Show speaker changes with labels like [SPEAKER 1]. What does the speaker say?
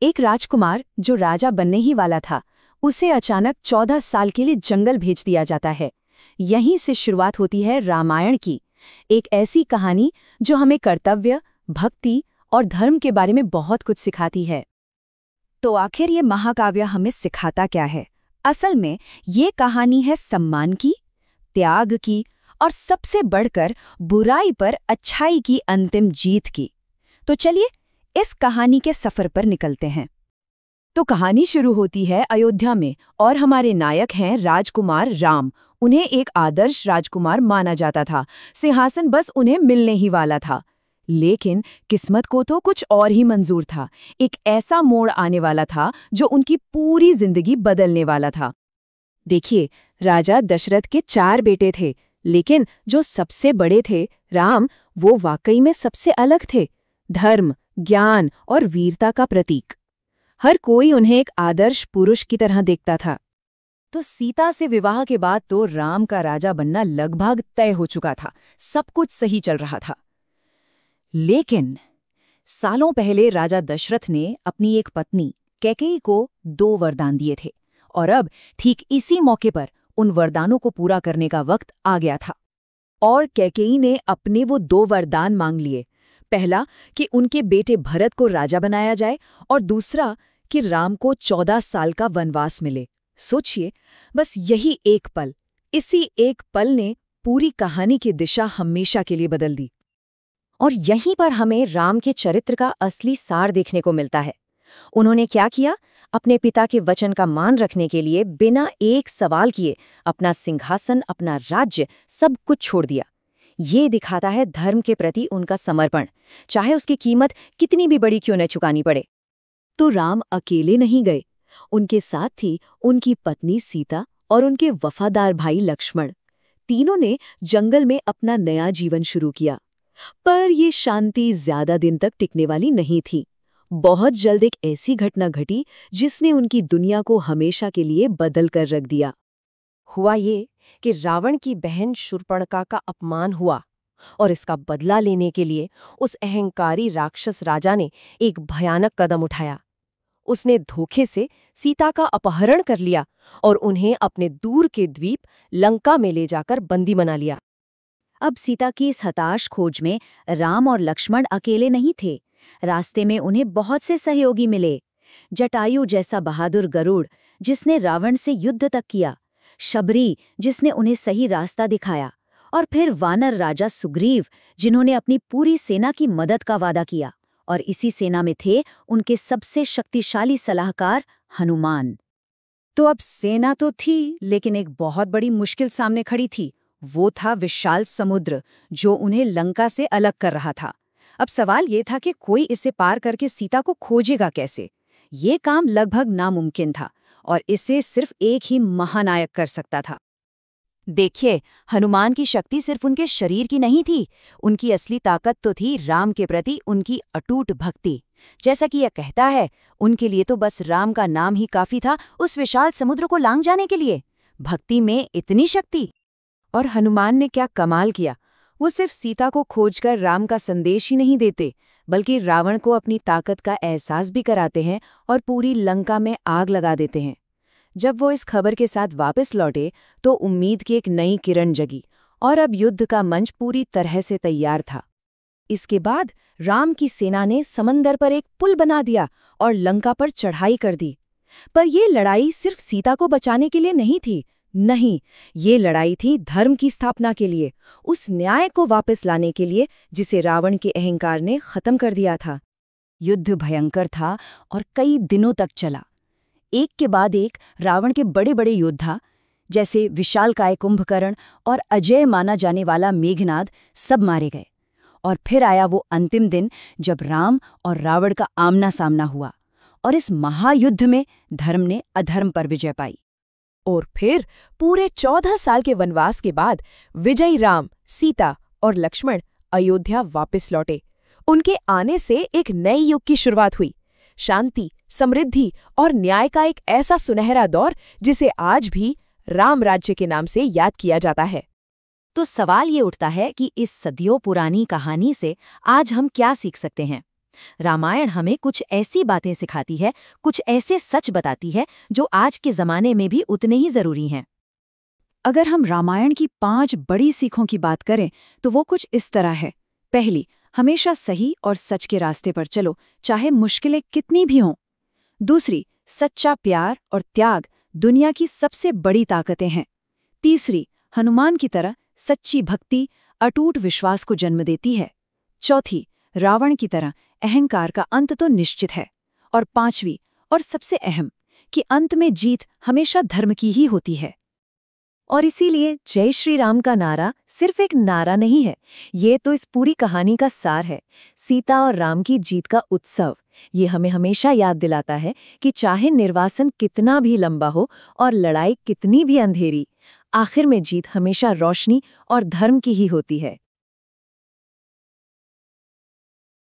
[SPEAKER 1] एक राजकुमार जो राजा बनने ही वाला था, उसे अचानक 14 साल के लिए जंगल भेज दिया जाता है। यहीं से शुरुआत होती है रामायण की, एक ऐसी कहानी जो हमें कर्तव्य, भक्ति और धर्म के बारे में बहुत कुछ सिखाती है।
[SPEAKER 2] तो आखिर ये महाकाव्य हमें सिखाता क्या है? असल में ये कहानी है सम्मान की, त्याग की और सबसे बढ़कर बुराई पर अच्छाई की अंतिम जीत की। तो चलिए इस कहानी के सफर पर निकलते हैं।
[SPEAKER 1] तो कहानी शुरू होती है अयोध्या में और हमारे नायक हैं राजकुमार राम। उन्हें एक आदर्श राजकुमार माना जाता था। सिंहासन बस उन्हें मिलने ही वाला था। लेकिन किस्मत को तो कुछ और ही मंजूर था। एक ऐसा मोड़ आने वाला था जो उनकी पूरी जिंदगी बदलने वाला था। देखिए, राजा दशरथ के 4 बेटे थे, लेकिन जो सबसे बड़े थे, राम, वो वाकई में सबसे अलग थे। धर्म, ज्ञान और वीरता का प्रतीक। हर कोई उन्हें एक आदर्श पुरुष की तरह देखता था। तो सीता से विवाह के बाद तो राम का राजा बनना लगभग तय हो चुका था। सब कुछ सही चल रहा था। लेकिन सालों पहले राजा दशरथ ने अपनी एक पत्नी कैकेयी को 2 वरदान दिए थे, और अब ठीक इसी मौके पर उन वरदानों को पूरा करने का वक्त आ गया था। और कैकेयी ने अपने वो 2 वरदान मांग लिए। पहला कि उनके बेटे भरत को राजा बनाया जाए, और दूसरा कि राम को 14 साल का वनवास मिले। सोचिए, बस यही एक पल, इसी एक पल ने पूरी कहानी की दिशा हमेशा के लिए बदल दी। और यहीं पर हमें राम के चरित्र का असली सार देखने को मिलता है। उन्होंने क्या किया? अपने पिता के वचन का मान रखने के लिए बिना एक सवाल किए अपना सिंहासन, अपना राज्य, सब कुछ छोड़ दिया। ये दिखाता है धर्म के प्रति उनका समर्पण, चाहे उसकी कीमत कितनी भी बड़ी क्यों न चुकानी पड़े। तो राम अकेले नहीं गए, उनके साथ थी उनकी पत्नी सीता और उनके वफादार भाई लक्ष्मण। तीनों ने जंगल में अपना नया जीवन शुरू किया। पर ये शांति ज्यादा दिन तक टिकने वाली नहीं थी। बहुत जल्द एक ऐसी घटना घटी जिसने उनकी दुनिया को हमेशा के लिए बदल कर रख दिया। हुआ ये कि रावण की बहन शूर्पणखा का अपमान हुआ, और इसका बदला लेने के लिए उस अहंकारी राक्षस राजा ने एक भयानक कदम उठाया। उसने धोखे से सीता का अपहरण कर लिया और उन्हें अपने दूर के द्वीप लंका में ले जाकर बंदी बना लिया।
[SPEAKER 2] अब सीता की इस हताश खोज में राम और लक्ष्मण अकेले नहीं थे। रास्ते में उन्हें बहुत से सहयोगी मिले। जटायु जैसा बहादुर गरुड़, जिसने रावण से युद्ध तक किया, शबरी, जिसने उन्हें सही रास्ता दिखाया, और फिर वानर राजा सुग्रीव, जिन्होंने अपनी पूरी सेना की मदद का वादा किया। और इसी सेना में थे उनके सबसे शक्तिशाली सलाहकार हनुमान। तो अब सेना तो थी, लेकिन एक बहुत बड़ी मुश्किल सामने खड़ी थी। वो था विशाल समुद्र, जो उन्हें लंका से अलग कर रहा था। अब सवाल ये था कि कोई इसे पार करके सीता को खोजेगा कैसे? ये काम लगभग नामुमकिन था, और इसे सिर्फ एक ही महानायक कर सकता था। देखिए, हनुमान की शक्ति सिर्फ उनके शरीर की नहीं थी। उनकी असली ताकत तो थी राम के प्रति उनकी अटूट भक्ति। जैसा कि यह कहता है, उनके लिए तो बस राम का नाम ही काफी था उस विशाल समुद्र को लांघ जाने के लिए। भक्ति में इतनी शक्ति। और हनुमान ने क्या कमाल किया! वो सिर्फ सीता को खोजकर राम का संदेश ही नहीं देते, बल्कि रावण को अपनी ताकत का एहसास भी कराते हैं और पूरी लंका में आग लगा देते हैं। जब वो इस खबर के साथ वापस लौटे तो उम्मीद की एक नई किरण जगी, और अब युद्ध का मंच पूरी तरह से तैयार था। इसके बाद राम की सेना ने समंदर पर एक पुल बना दिया और लंका पर चढ़ाई कर दी। पर यह लड़ाई सिर्फ सीता को बचाने के लिए नहीं थी। नहीं, ये लड़ाई थी धर्म की स्थापना के लिए, उस न्याय को वापस लाने के लिए जिसे रावण के अहंकार ने खत्म कर दिया था। युद्ध भयंकर था और कई दिनों तक चला। एक के बाद एक रावण के बड़े बड़े योद्धा, जैसे विशालकाय कुंभकर्ण और अजय माना जाने वाला मेघनाद, सब मारे गए। और फिर आया वो अंतिम दिन जब राम और रावण का आमना सामना हुआ, और इस महायुद्ध में धर्म ने अधर्म पर विजय पाई। और फिर पूरे 14 साल के वनवास के बाद विजयी राम, सीता और लक्ष्मण अयोध्या वापस लौटे। उनके आने से एक नए युग की शुरुआत हुई। शांति, समृद्धि और न्याय का एक ऐसा सुनहरा दौर जिसे आज भी राम राज्य के नाम से याद किया जाता है। तो सवाल ये उठता है कि इस सदियों पुरानी कहानी से आज हम क्या सीख सकते हैं? रामायण हमें कुछ ऐसी बातें सिखाती है, कुछ ऐसे सच बताती है जो आज के जमाने में भी उतने ही जरूरी हैं।
[SPEAKER 1] अगर हम रामायण की 5 बड़ी सीखों की बात करें तो वो कुछ इस तरह है। पहली, हमेशा सही और सच के रास्ते पर चलो, चाहे मुश्किलें कितनी भी हों। दूसरी, सच्चा प्यार और त्याग दुनिया की सबसे बड़ी ताकतें हैं। तीसरी, हनुमान की तरह सच्ची भक्ति अटूट विश्वास को जन्म देती है। चौथी, रावण की तरह अहंकार का अंत तो निश्चित है। और पांचवी, और सबसे अहम, कि अंत में जीत हमेशा धर्म की ही होती है।
[SPEAKER 2] और इसीलिए जय श्री राम का नारा सिर्फ एक नारा नहीं है, ये तो इस पूरी कहानी का सार है। सीता और राम की जीत का उत्सव। ये हमें हमेशा याद दिलाता है कि चाहे निर्वासन कितना भी लंबा हो और लड़ाई कितनी भी अंधेरी, आखिर में जीत हमेशा रोशनी और धर्म की ही होती है।